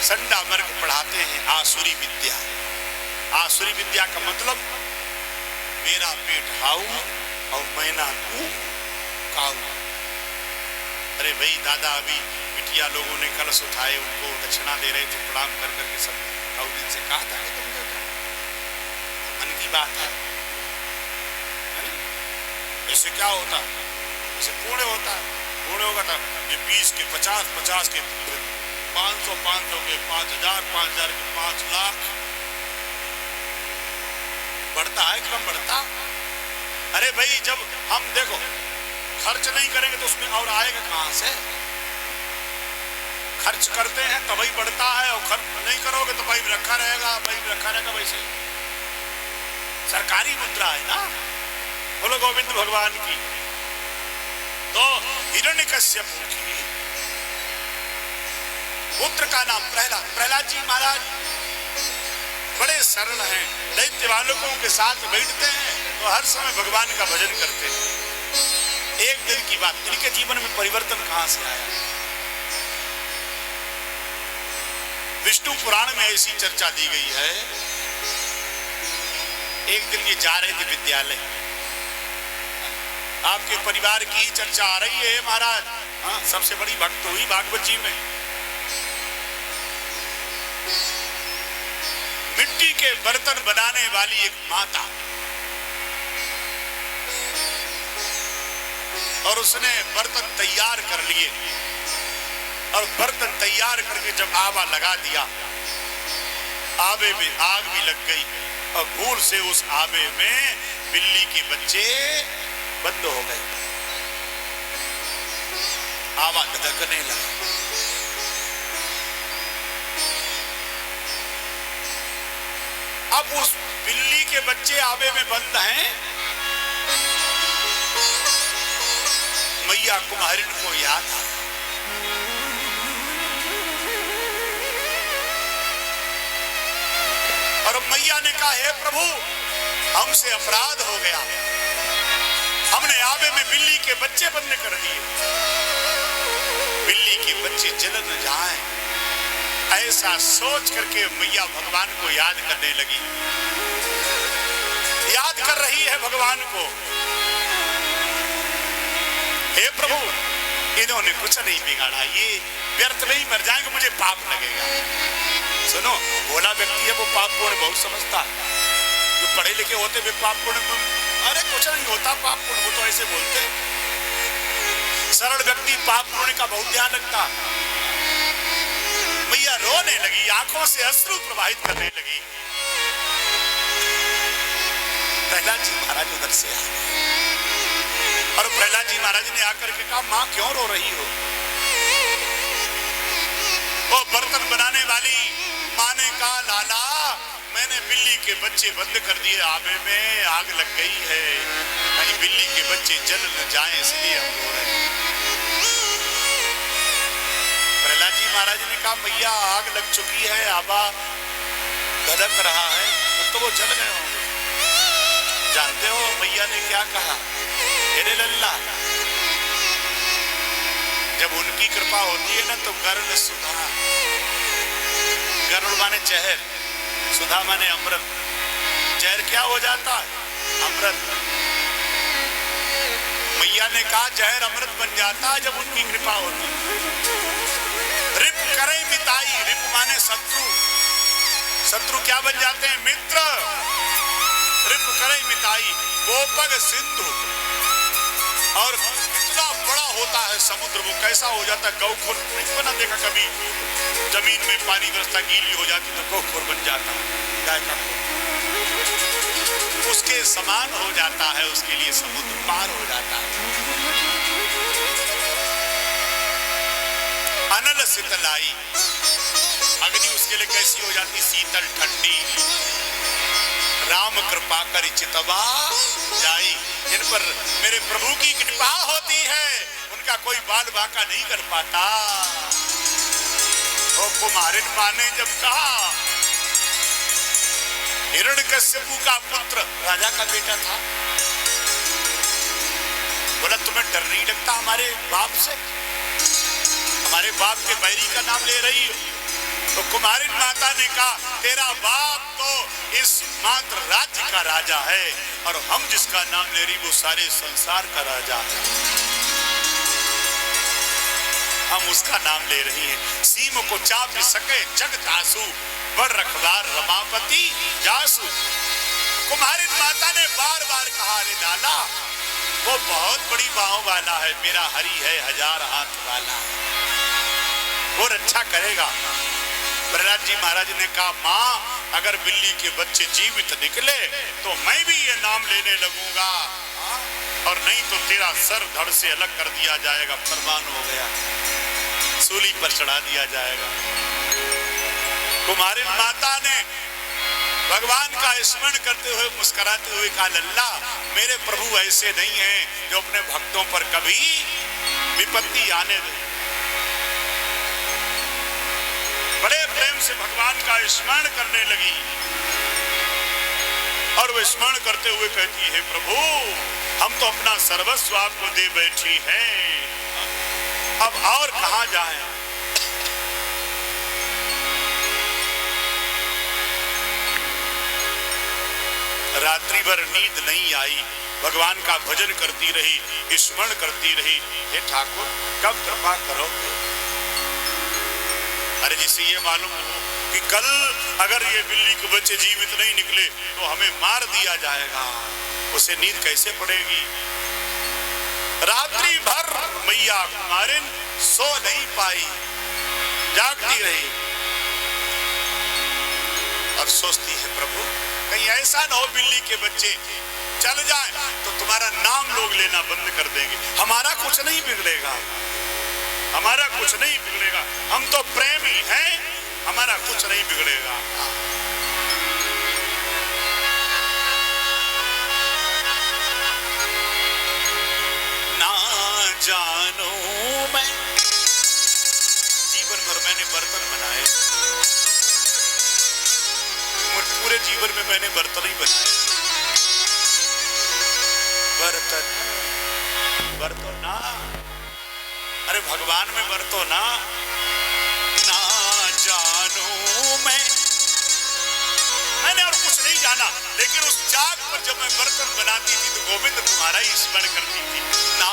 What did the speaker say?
संडा मर्ग पढ़ाते हैं आसुरी विद्या। आसुरी विद्या का मतलब मेरा पेट हाउ और मैना तू काऊ। अरे भाई दादा, अभी बिटिया लोगों ने कलश उठाए, उनको दक्षिणा दे रहे थे, प्रणाम कर करके सब काऊ से कहा था कि तुम मन की बात है ऐसे क्या होता, ऐसे पुण्य होता है। पुण्य होगा था ये 20 के 50, 50 के 500, 500 के 5000, 5000 के 5 लाख बढ़ता है, क्रम बढ़ता। अरे भाई जब हम देखो खर्च नहीं करेंगे तो उसमें और आएगा कहां से? खर्च करते हैं तभी बढ़ता है, और खर्च नहीं करोगे तो भाई रखा रहेगा, भाई रखा रहेगा। वैसे सरकारी मुद्रा है ना। बोलो गोविंद भगवान की। तो हिरण्यकश्यप की पुत्र का नाम प्रहलाद। प्रहलाद जी महाराज बड़े सरल हैं, दैत्य बालकों के साथ बैठते हैं तो हर समय भगवान का भजन करते हैं। एक दिन की बात, इनके जीवन में परिवर्तन कहां से आया? विष्णु पुराण में ऐसी चर्चा दी गई है। एक दिन ये जा रहे थे विद्यालय, आपके परिवार की चर्चा आ रही है महाराज। हाँ, सबसे बड़ी भक्त हुई भागवत जी में। मिट्टी के बर्तन बनाने वाली एक माता, और उसने बर्तन तैयार कर लिए, और बर्तन तैयार करके जब आवा लगा दिया, आवे में आग भी लग गई, और भूल से उस आवे में बिल्ली के बच्चे बंद हो गए। आवा धधकने लगा। अब उस बिल्ली के बच्चे आवे में बंद हैं। मैया कुमारिन को याद आ, और मैया ने कहा, हे प्रभु हमसे अपराध हो गया, हमने आवे में बिल्ली के बच्चे बंद कर दिए, बिल्ली के बच्चे जल न जाएं। ऐसा सोच करके मैया भगवान को याद करने लगी, याद कर रही है भगवान को। हे प्रभु इन्होंने कुछ नहीं बिगाड़ा, ये व्यर्थ नहीं मर जाएंगे, मुझे पाप लगेगा। सुनो, भोला व्यक्ति है वो पाप पुण्य बहुत समझता है। जो पढ़े लिखे होते वे पाप पुण्य, अरे कुछ नहीं होता पाप पुण्य, वो तो ऐसे बोलते। सरल व्यक्ति पाप पुण्य का बहुत ध्यान रखता। मैया रोने लगी, आंखों से अश्रु प्रवाहित करने लगी। प्रहलाद जी महाराज उधर से आ गए, और प्रहलाद जी महाराज ने आकर के कहा, मां क्यों रो रही हो? वो बर्तन बनाने वाली मां ने कहा, लाला मैंने बिल्ली के बच्चे बंद कर दिए, आवे में आग लग गई है, कहीं बिल्ली के बच्चे जल न जाएं, इसलिए हम रो रहे हैं। प्रहलाद जी महाराज ने कहा, मैया आग लग चुकी है, आबा धधक रहा है, तो वो जल गए होंगे। जानते हो मैया ने क्या कहा? अरे लल्ला, जब उनकी कृपा होती है ना तो गरुड़ सुधा, गरुड़ माने चहर, सुधा माने अमृत, जहर क्या हो जाता है? अमृत। मैया ने कहा जहर अमृत बन जाता है जब उनकी कृपा होती है। रिप करे मिताई, रिप माने शत्रु, शत्रु क्या बन जाते हैं? मित्र। रिप करे मिताई, गोपग सिंधु, और कितना बड़ा होता है समुद्र, वो कैसा हो जाता है? गौखुर। बना देखा कभी जमीन में पानी व्यवस्था गीली हो जाती तो गौखुर बन जाता है, गाय का उसके समान हो जाता है, उसके लिए समुद्र पार हो जाता है। अनल शीतलाई, अग्नि उसके लिए कैसी हो जाती? शीतल ठंडी। राम कृपा कर चितवा जाई, जिन पर मेरे प्रभु की कृपा होती है उनका कोई बाल बाका नहीं कर पाता। ओ कुमारिन मां ने जब कहा, हिरण्यकश्यप का पुत्र राजा का बेटा था, बोला तुम्हें डर नहीं लगता हमारे बाप से? हमारे बाप के बैरी का नाम ले रही हो? तो कुमारिन माता ने कहा तेरा बाप तो इस मात्र राज्य का राजा है और हम जिसका नाम ले रही वो सारे संसार का राजा है, हम उसका नाम ले रही हैं। सीम को चाप सके जग तासु बर रखबार रमापति जासु। कुमारिन माता ने बार बार कहा रे लाला वो बहुत बड़ी बाहों वाला है, मेरा हरि है 1000 हाथ वाला, वो रक्षा करेगा। प्रहलाद जी महाराज ने कहा माँ अगर बिल्ली के बच्चे जीवित निकले तो मैं भी ये नाम लेने लगूंगा और नहीं तो तेरा सर धड़ से अलग कर दिया जाएगा। फरमान हो गया, सूली पर चढ़ा दिया जाएगा। कुमारिन माता ने भगवान का स्मरण करते हुए मुस्कुराते हुए कहा लल्ला मेरे प्रभु ऐसे नहीं हैं जो अपने भक्तों पर कभी विपत्ति आने दे। बड़े प्रेम से भगवान का स्मरण करने लगी और वो स्मरण करते हुए कहती है प्रभु हम तो अपना सर्वस्व आपको दे बैठी हैं, अब और कहां जाएं। रात्रि भर नींद नहीं आई, भगवान का भजन करती रही, स्मरण करती रही। हे ठाकुर कब कृपा करोगे। अरे जिसे ये मालूम हो कि कल अगर ये बिल्ली के बच्चे जीवित नहीं निकले तो हमें मार दिया जाएगा, उसे नींद कैसे पड़ेगी। रात्रि भर मैया कुमारिन सो नहीं पाई, जागती रही और सोचती है प्रभु कहीं ऐसा न हो बिल्ली के बच्चे चल जाए तो तुम्हारा नाम लोग लेना बंद कर देंगे, हमारा कुछ नहीं बिगड़ेगा, हमारा कुछ नहीं बिगड़ेगा, हम तो प्रेमी हैं, हमारा कुछ नहीं बिगड़ेगा। ना जानो मैं जीवन भर मैंने बर्तन बनाए, पूरे जीवन में मैंने बर्तन ही बनाए, बर्तन ना, अरे भगवान में बरतो ना। ना जानो मैंने और कुछ नहीं जाना, लेकिन उस जाग पर जब मैं बर्तन बनाती थी तो गोविंद तुम्हारा ही स्मरण करती थी। ना